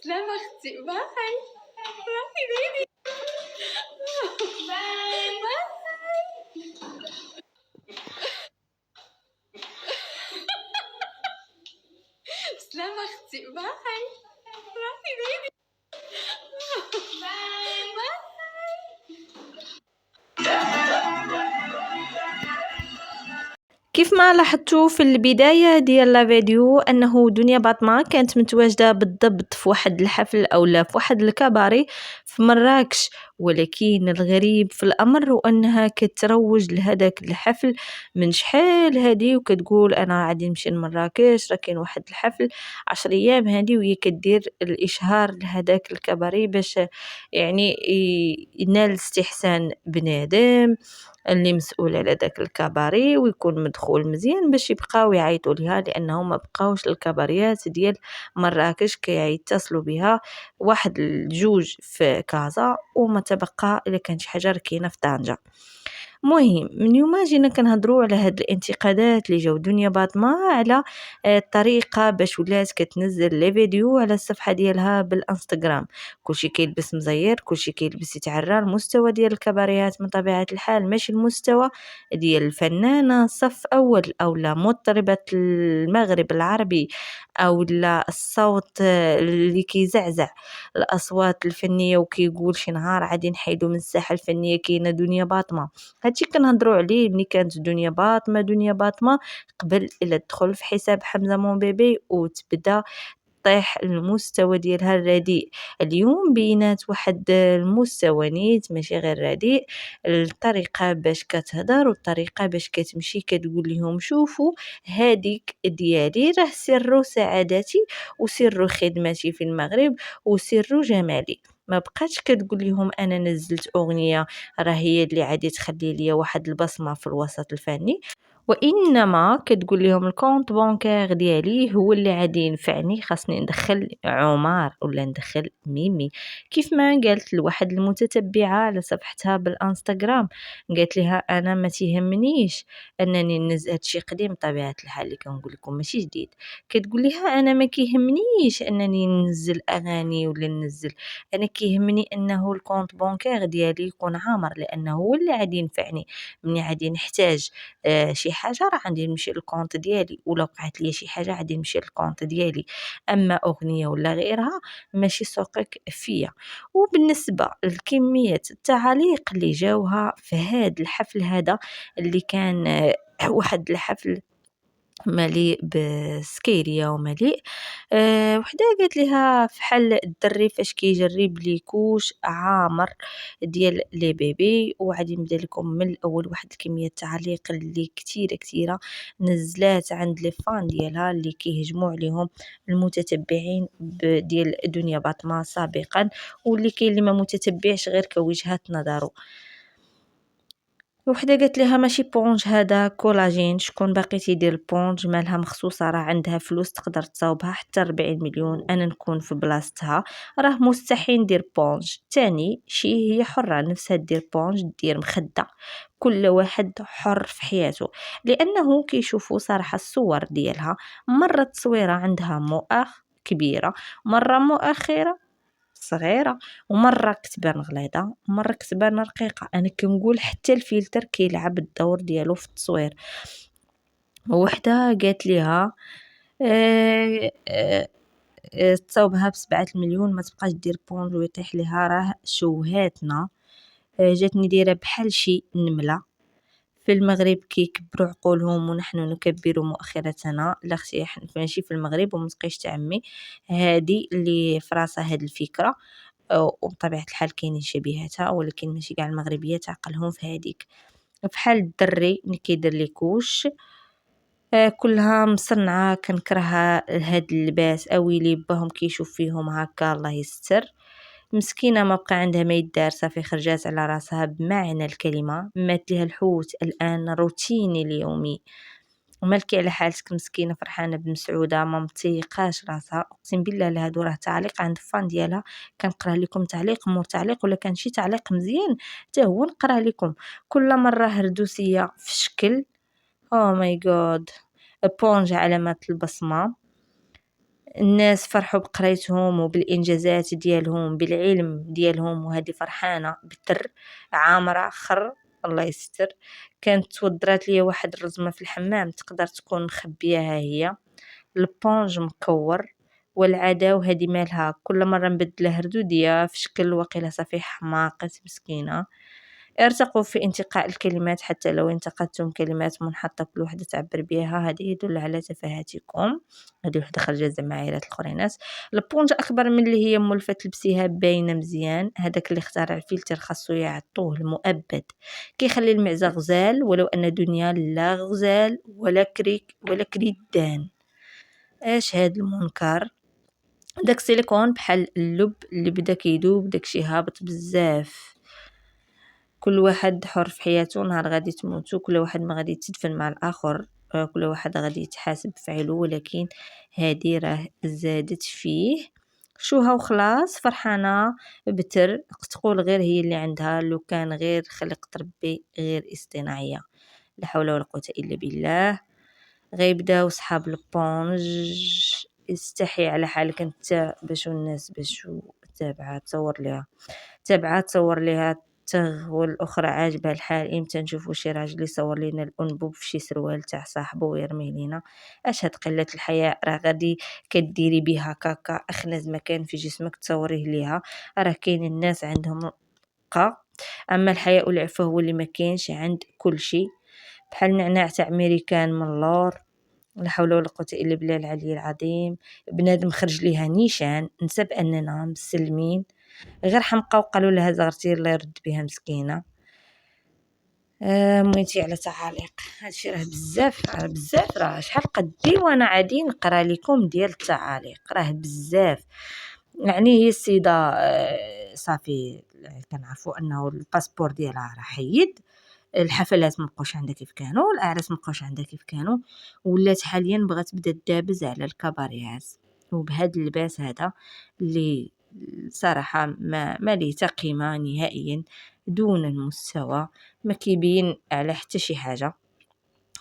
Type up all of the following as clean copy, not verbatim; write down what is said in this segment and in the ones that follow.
سلام اختي. باي باي باي. سلام اختي. باي باي باي. كيف ما لاحظتوا في البداية ديال لا فيديو أنه دنيا باطمة كانت متواجدة بالضبط في واحد الحفل أو في واحد الكباري في مراكش، ولكن الغريب في الأمر هو أنها كتروج لهداك الحفل من شحال هادي وكتقول أنا غادي نمشي لمراكش راه كاين واحد الحفل 10 أيام هادي، وهي كدير الإشهار لهداك الكباري باش يعني ينال استحسان بنادم اللي مسؤول على داك الكباري ويكون مدخول مزيان باش يبقاو يعيطوا ليها، لانه ما بقاوش الكباريات ديال مراكش كيتصلوا بها واحد الجوج في كازا وما تبقى الا كان شي حاجه كاينه في طنجة. مهم من يوم جينا كنهضروا على هاد الانتقادات اللي جاو دنيا باطمة على الطريقه باش ولات كتنزل لي فيديو على الصفحه ديالها بالانستغرام، كلشي كيلبس مزير، كلشي كيلبس يتعرى. المستوى ديال الكباريات من طبيعه الحال ماشي المستوى ديال الفنانه صف اول او لا مطربه المغرب العربي او لا الصوت اللي كيزعزع الاصوات الفنيه وكيقول شي نهار غادي نحيدو من الساحه الفنيه كاينه دنيا باطمه. هادشي كنهضروا عليه ملي كانت دنيا باطمة قبل إلا تدخل في حساب حمزة مون بيبي وتبدا طيح المستوى ديالها الرديء. اليوم بينات واحد المستوى نيت ماشي غير رديء، الطريقة باش كتهضر والطريقة باش كتمشي كتقول لهم شوفوا هاديك ديالي راه سر سعادتي وسر خدمتي في المغرب وسر جمالي. ما بقاتش كتقول لهم انا نزلت اغنيه راه هي اللي عادي تخلي ليا واحد البصمه في الوسط الفني، وانما كتقول لهم الكونط بانكير ديالي هو اللي عادي ينفعني، خاصني ندخل عمر ولا ندخل ميمي. كيف ما قالت لواحد المتتبعه على صفحتها بالانستغرام، قالت لها انا ما تهمنيش انني ننزل هادشي قديم بطبيعه الحال اللي كنقول لكم ماشي جديد. كتقول لها انا ما كيهمنيش انني ننزل اغاني ولا ننزل، انا كيهمني انه الكونط بانكير ديالي يكون عامر، لانه هو اللي غادي ينفعني ملي غادي نحتاج شي حاجه راه غادي نمشي للكونط ديالي، ولا وقعت لي شي حاجه غادي نمشي للكونط ديالي. اما اغنيه ولا غيرها ماشي سوقك فيا. وبالنسبه لكميه التعاليق اللي جاوها في هذا الحفل هذا اللي كان واحد الحفل مليء بسكيريا ومليء وحده قالت لها فحال الدري فاش كيجرب لي كوش عامر ديال لي بيبي. وغادي نبدا لكم من الاول واحد الكميه تعليق اللي كتيره نزلات عند لي فان ديالها اللي كيهجموا عليهم المتتبعين ديال دنيا باطمه سابقا، واللي كاين اللي ما متتبعش غير كوجهات نظره. وحده قالت لها ماشي بونج هذا كولاجين، شكون باقي تيدير البونج مالها مخصوصه راه عندها فلوس تقدر تصاوبها حتى 40 مليون، انا نكون في بلاصتها راه مستحيل ندير بونج. تاني شي هي حره نفسها دير بونج دير مخده، كل واحد حر في حياته، لانه كيشوفوا صراحه الصور ديالها مره تصويره عندها مؤخ كبيره، مره مؤخره صغيرة، ومرة كتبان غليظة ومرة كتبان رقيقة. انا كنقول حتى الفلتر كيلعب الدور ديالو في التصوير. وحده قالت ليها تصاوبها ب7 مليون ما تبقاش دير بونج ويطيح ليها راه شوهاتنا. جاتني دايره بحال شي نمله. في المغرب كيكبروا عقولهم ونحن نكبر مؤخرتنا. لا اختي ماشي في المغرب ومتبقيش تعمي هادي اللي فراسها هاد الفكره، وبطبيعه الحال كاينين شبيهاتها ولكن ماشي كاع المغربيات عقلهم في هاديك. بحال الدري اللي كيدير لي كوش كلها مصنعه. كنكره هاد اللباس اويلي باهم كيشوف فيهم هكا الله يستر. مسكينه ما بقى عندها ما يدار صافي خرجات على راسها بمعنى الكلمه، مات ليها الحوت الان روتيني اليومي. ومالكي على حالتك مسكينه فرحانه بمسعوده ما متيقاش راسها. اقسم بالله لهادو راه تعليق عند فان ديالها. كنقرا لكم تعليق مور تعليق ولا كان شي تعليق مزيان حتى هو نقرا لكم. كل مره هردوسيه في شكل او ماي جاد بونج علامات البصمه. الناس فرحوا بقرايتهم وبالانجازات ديالهم بالعلم ديالهم، وهذه فرحانه بتر عامره خر. الله يستر. كانت توضرات ليا واحد الرزمه في الحمام، تقدر تكون مخبياها هي. البونج مكور. والعاده وهذه مالها، كل مره نبدلها ردوديه في شكل وقيله صافي حماقت مسكينه. ارتقوا في انتقاء الكلمات، حتى لو انتقدتم كلمات منحطة كل وحدة تعبر بها، هذا يدل على تفاهتكم. هذه وحدة خرجت زعما عائلات القرينات. البونج أكبر من اللي هي مولفة تلبسيها باينة مزيان، هذاك اللي اخترع الفلتر خاصو يعطوه المؤبد كيخلي المعزة غزال، ولو أن دنيا لا غزال ولا كريك ولا كريدان. اش هاد المنكر؟ داك السيليكون بحال اللب اللي بدا كيدوب، داكشي هابط بزاف. كل واحد حر في حياته، نهار غادي تموتوا كل واحد ما غادي يتدفن مع الاخر، كل واحد غادي يتحاسب بفعله، ولكن هذه راه زادت فيه. شوها وخلاص فرحانه بتر، تقول غير هي اللي عندها، لو كان غير خلقت ربي غير اصطناعيه. لا حول ولا قوه الا بالله. غيبداو صحاب البونج استحي على حالك انت باش الناس باش تابعه تصور ليها تغ، والاخرى عاجبها الحال. امتى نشوفوا شي راجل يصور لينا الانبوب في شي سروال تاع صاحبه ويرميه لينا؟ اش هاد قله الحياء؟ راه غادي كديري بها كاكا اخنز مكان في جسمك تصوريه ليها. راه كاين الناس عندهم رقه، اما الحياء والعفه هو اللي ما كاينش عند كل شيء. بحال نعناع تاع امريكان من اللور. لا حول ولا قوه الا بالله العلي العظيم. بنادم خرج ليها نيشان نسى باننا مسلمين، غير حمقى وقالوا لها زغرتي الله يرد بها مسكينه. مويتي على تعاليق هادشي راه بزاف، راه بزاف، راه شحال قدي وانا عادي نقرا لكم ديال التعاليق، راه بزاف. يعني هي السيده صافي كنعرفوا انه الباسبور ديالها راه حيد، الحفلات مبقوش عندها كيف كانوا، الاعراس مبقوش عندها كيف كانوا، ولات حاليا بغات تبدا تدابز على الكباريات وبهذا اللباس هذا اللي صراحة ما ليه تا قيمة نهائيا، دون المستوى، ما كيبين على حتى شي حاجة.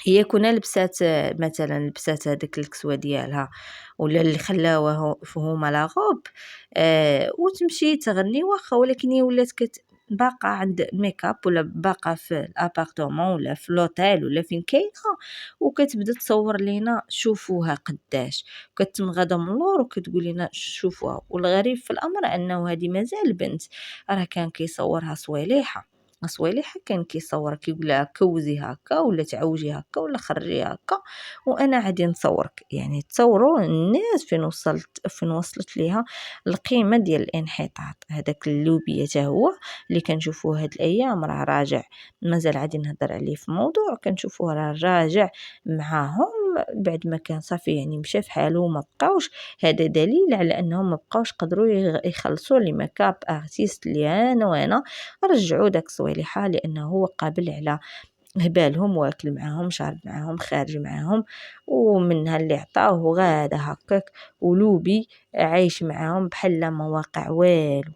هي كنا لبسات مثلا لبسات هذاك الكسوة ديالها ولا اللي خلاوه فهما لا غوب وتمشي تغني واخا، ولكن هي ولات باقا عند الميكاب ولا باقا في الابارتمون ولا في لوطيل ولا فين كاينه، وكتبدا تصور لينا شوفوها قداش كتمغادة من اللور وكتقول لنا شوفوها. والغريب في الامر انه هذه مازال بنت، راه كان كيصورها صويليحه كان كيصورك كيقول لها كوزي هكا ولا تعوجي هكا ولا خرجي هكا وانا عادي نصورك. يعني تصوروا الناس فين وصلت ليها القيمه ديال الانحطاط. هذاك اللوبيه حتى هو اللي كنشوفوه هاد الايام راه راجع، مازال عادي نهضر عليه في موضوع كنشوفوه راه راجع معاهم بعد ما كان صافي يعني مشى في حاله وما بقاوش. هذا دليل على انهم ما بقاوش قدروا يخلصوا لي ميكاب ارتيست اللي انا وانا رجعوا داك الصويلحه، لانه هو قابل على هبالهم، واكل معاهم شارب معاهم خارج معاهم، ومنها اللي عطاوه غادا هكاك ولوبي عايش معاهم بحال لا مواقع والو.